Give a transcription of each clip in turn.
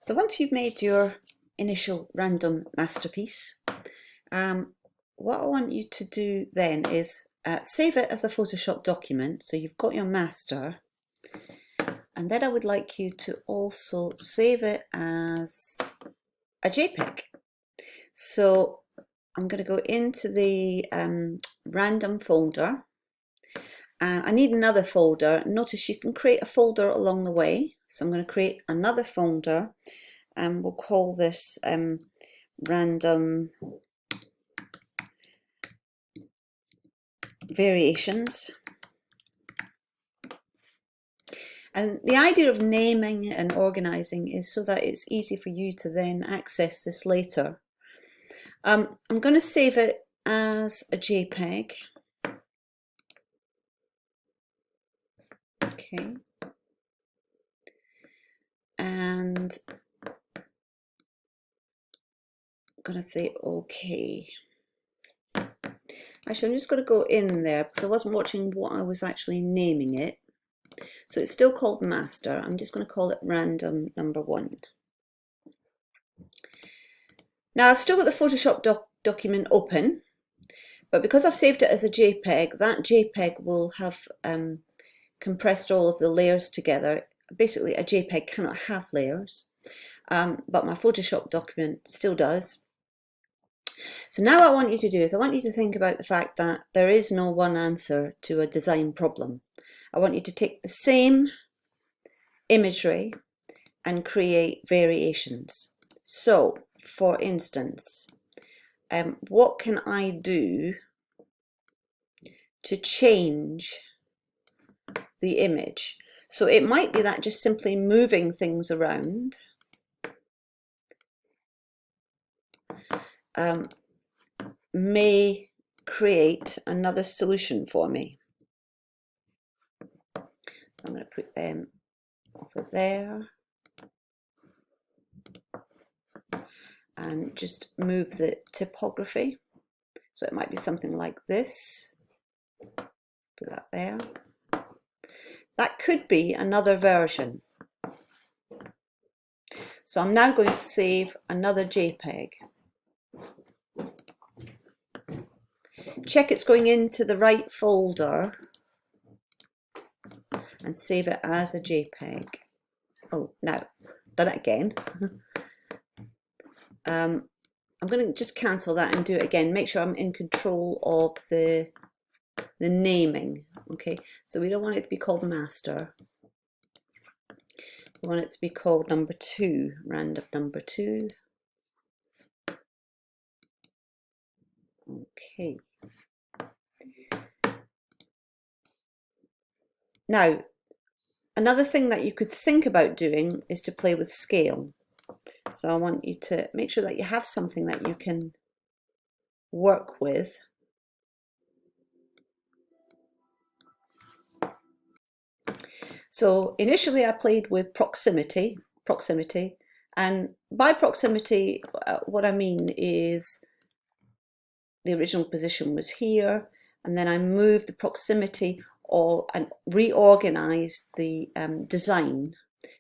So once you've made your initial random masterpiece, what I want you to do then is save it as a Photoshop document. So you've got your master, and then I would like you to also save it as a JPEG. So I'm going to go into the random folder, and I need another folder. Notice you can create a folder along the way. So I'm going to create another folder, and we'll call this random variations. And the idea of naming and organizing is so that it's easy for you to then access this later. I'm going to save it as a JPEG. Okay. And I'm going to say OK. Actually, I'm just going to go in there because I wasn't watching what I was actually naming it. So it's still called master. I'm just going to call it random number 1. Now I've still got the Photoshop document open, but because I've saved it as a JPEG, that JPEG will have compressed all of the layers together. Basically, a JPEG cannot have layers, but my Photoshop document still does. So now what I want you to do is I want you to think about the fact that there is no one answer to a design problem. I want you to take the same imagery and create variations. So, for instance, what can I do to change the image? So it might be that just simply moving things around may create another solution for me. So I'm going to put them over there and just move the typography. So it might be something like this. Let's put that there. That could be another version. So I'm now going to save another JPEG. Check it's going into the right folder and save it as a JPEG. Oh, now, done it again. I'm going to just cancel that and do it again. Make sure I'm in control of the naming. Okay, so we don't want it to be called master. We want it to be called number 2, random number 2. Okay. Now, another thing that you could think about doing is to play with scale. So I want you to make sure that you have something that you can work with. So initially I played with proximity, and by proximity what I mean is the original position was here, and then I moved the proximity and reorganized the design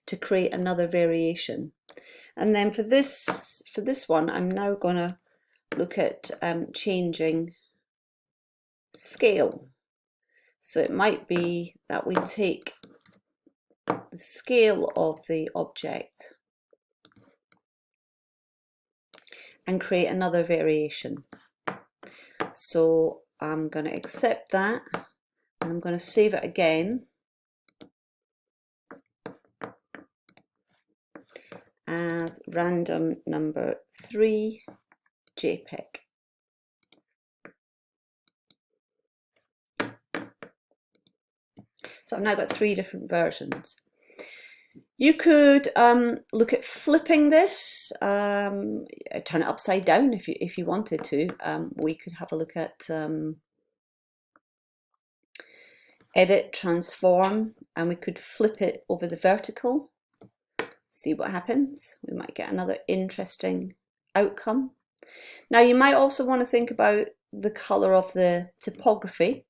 to create another variation. And then for this one, I'm now going to look at changing scale. So it might be that we take the scale of the object and create another variation. So I'm going to accept that, and I'm going to save it again as random number 3 JPEG. So I've now got 3 different versions. You could look at flipping this, turn it upside down if you wanted to. We could have a look at edit, transform, and we could flip it over the vertical. See what happens. We might get another interesting outcome. Now you might also want to think about the color of the typography.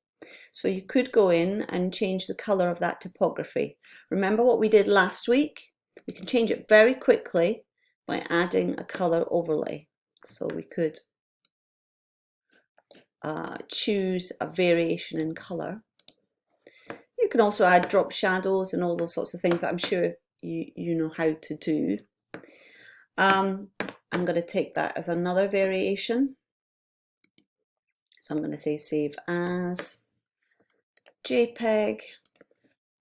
So you could go in and change the color of that typography. Remember what we did last week? We can change it very quickly by adding a color overlay. So we could choose a variation in color. You can also add drop shadows and all those sorts of things that I'm sure you know how to do. I'm going to take that as another variation. So I'm going to say save as JPEG,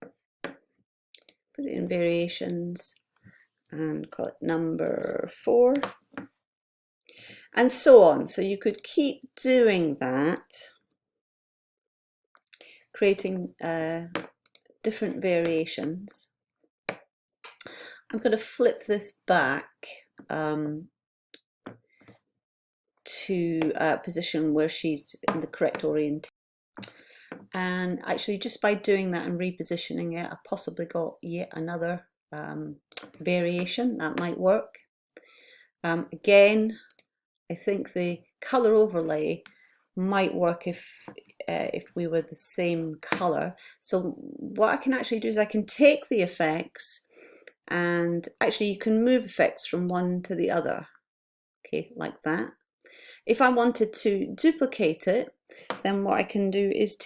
put it in variations and call it number 4, and so on. So you could keep doing that, creating different variations. I'm going to flip this back to a position where she's in the correct orientation. And actually, just by doing that and repositioning it, I possibly got yet another variation that might work. Again, I think the color overlay might work if we were the same color. So what I can actually do is I can take the effects, and actually you can move effects from one to the other, okay, like that. If I wanted to duplicate it, then what I can do is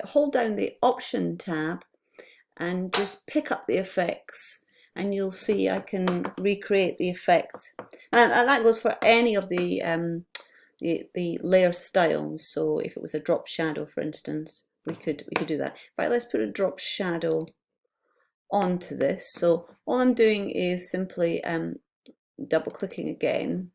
hold down the Option tab and just pick up the effects, and you'll see I can recreate the effect. And that goes for any of the layer styles. So if it was a drop shadow, for instance, we could do that. Right, let's put a drop shadow onto this. So all I'm doing is simply double clicking again,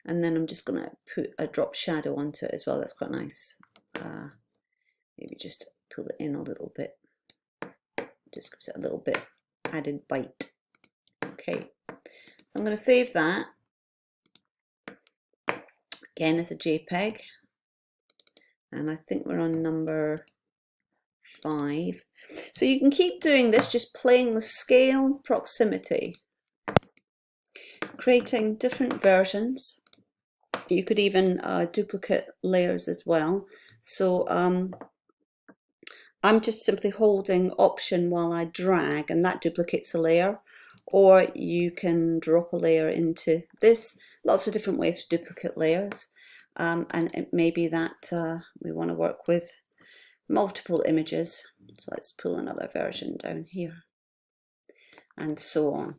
and then I'm just going to put a drop shadow onto it as well. That's quite nice. Maybe just pull it in a little bit. Just gives it a little bit added bite. Okay, so I'm going to save that. Again, as a JPEG. And I think we're on number 5. So you can keep doing this, just playing the scale, proximity, creating different versions. You could even duplicate layers as well. So I'm just simply holding Option while I drag, and that duplicates a layer. Or you can drop a layer into this. Lots of different ways to duplicate layers. And it may be that we want to work with multiple images. So let's pull another version down here, and so on.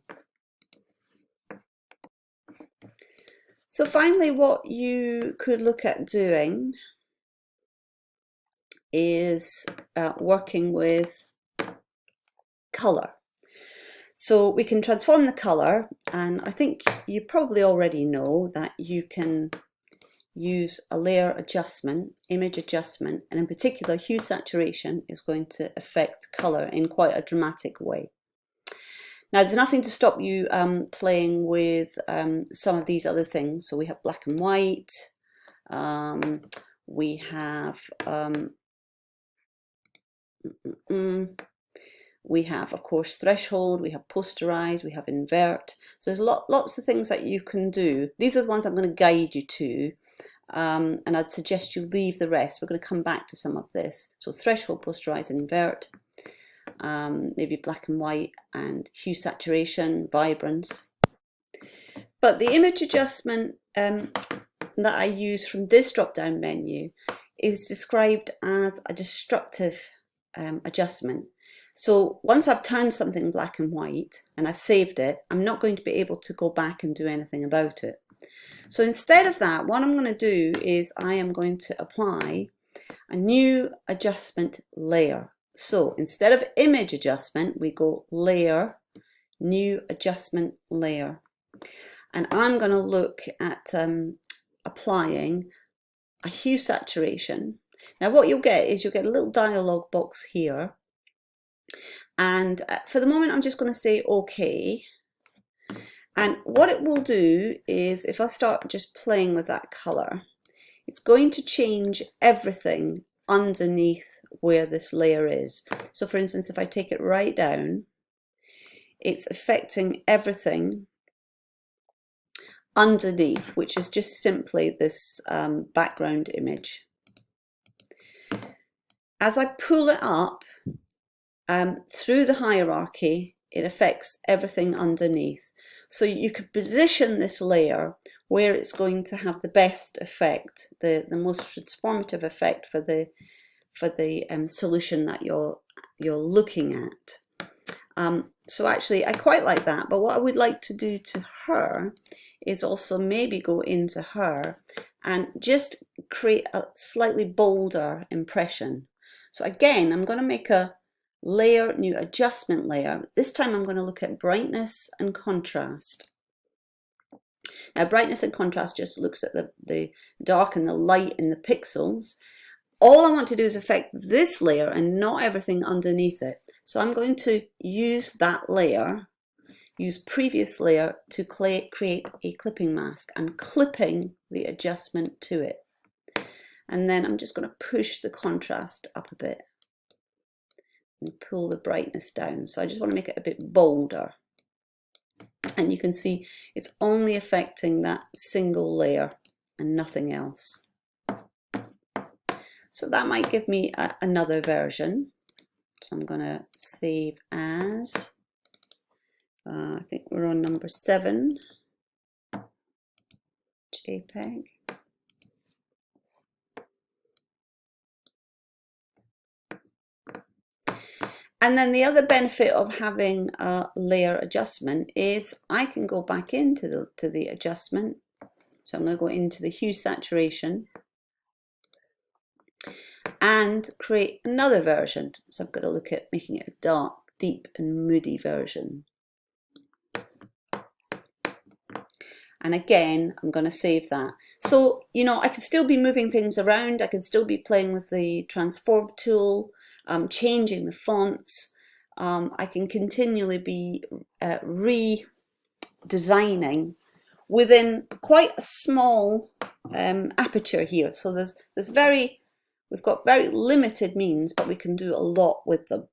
So finally, what you could look at doing is working with color. So we can transform the color, and I think you probably already know that you can use a layer adjustment, image adjustment, and in particular hue saturation is going to affect color in quite a dramatic way. Now, there's nothing to stop you playing with some of these other things. So we have black and white, we have of course threshold, we have posterize, we have invert. So there's lots of things that you can do. These are the ones I'm going to guide you to, and I'd suggest you leave the rest. We're going to come back to some of this. So threshold, posterize, invert. Maybe black and white, and hue saturation, vibrance. But the image adjustment that I use from this drop down menu is described as a destructive adjustment. So once I've turned something black and white and I've saved it, I'm not going to be able to go back and do anything about it. So instead of that, what I'm going to do is I am going to apply a new adjustment layer. So instead of image adjustment, we go layer, new adjustment layer. And I'm going to look at applying a hue saturation. Now what you'll get is you'll get a little dialog box here. And for the moment, I'm just going to say OK. And what it will do is if I start just playing with that color, it's going to change everything underneath where this layer is. So for instance, if I take it right down, it's affecting everything underneath, which is just simply this background image. As I pull it up through the hierarchy, it affects everything underneath. So you could position this layer where it's going to have the best effect, the most transformative effect for the solution that you're looking at. So actually I quite like that, but what I would like to do to her is also maybe go into her and just create a slightly bolder impression. So again, I'm going to make a layer, new adjustment layer. This time I'm going to look at brightness and contrast. Now brightness and contrast just looks at the dark and the light in the pixels. All I want to do is affect this layer and not everything underneath it. So I'm going to use that layer, use previous layer to create a clipping mask. I'm clipping the adjustment to it. And then I'm just going to push the contrast up a bit and pull the brightness down. So I just want to make it a bit bolder. And you can see it's only affecting that single layer and nothing else. So that might give me another version. So I'm going to save as, I think we're on number 7, JPEG. And then the other benefit of having a layer adjustment is I can go back into the adjustment. So I'm going to go into the hue saturation and create another version. So I've got to look at making it a dark, deep and moody version. And again, I'm going to save that. So, you know, I can still be moving things around. I can still be playing with the transform tool, changing the fonts. I can continually be redesigning within quite a small aperture here. So we've got very limited means, but we can do a lot with them.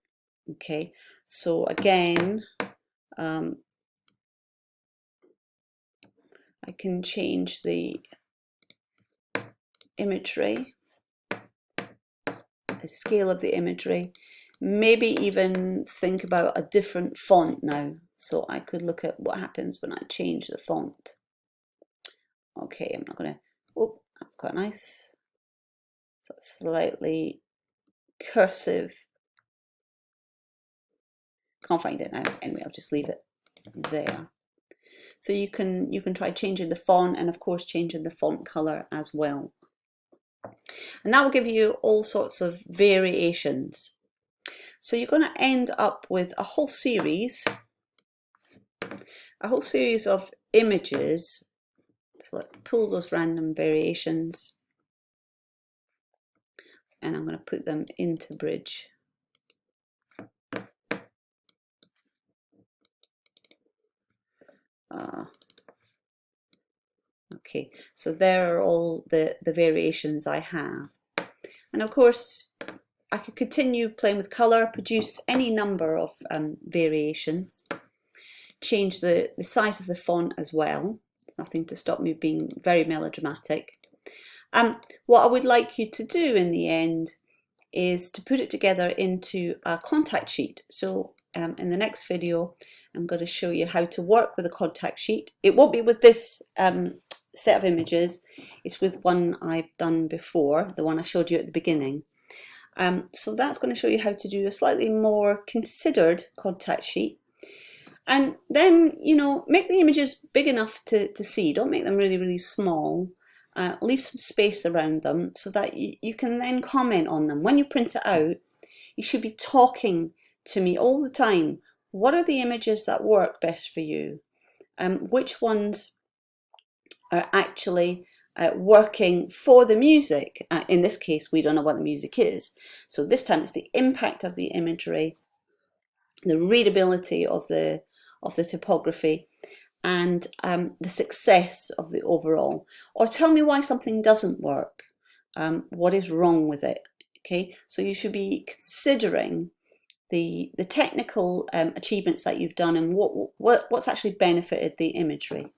Okay, so again, I can change the imagery, the scale of the imagery, maybe even think about a different font now. So I could look at what happens when I change the font. Okay, I'm not going to, oh, that's quite nice. So slightly cursive. Can't find it now. Anyway, I'll just leave it there. So you can try changing the font and of course changing the font color as well. And that will give you all sorts of variations. So you're going to end up with a whole series of images. So let's pull those random variations and I'm going to put them into Bridge. Okay, so there are all the variations I have. And of course, I could continue playing with color, produce any number of variations, change the size of the font as well. There's nothing to stop me being very melodramatic. What I would like you to do in the end is to put it together into a contact sheet. So in the next video, I'm going to show you how to work with a contact sheet. It won't be with this set of images, it's with one I've done before, the one I showed you at the beginning. So that's going to show you how to do a slightly more considered contact sheet. And then, you know, make the images big enough to see. Don't make them really, really small. Leave some space around them so that you can then comment on them. When you print it out, you should be talking to me all the time. What are the images that work best for you? Which ones are actually working for the music? In this case, we don't know what the music is. So this time it's the impact of the imagery, the readability of the typography, and the success of the overall. Or tell me why something doesn't work. What is wrong with it? Okay, so you should be considering the technical achievements that you've done and what's actually benefited the imagery.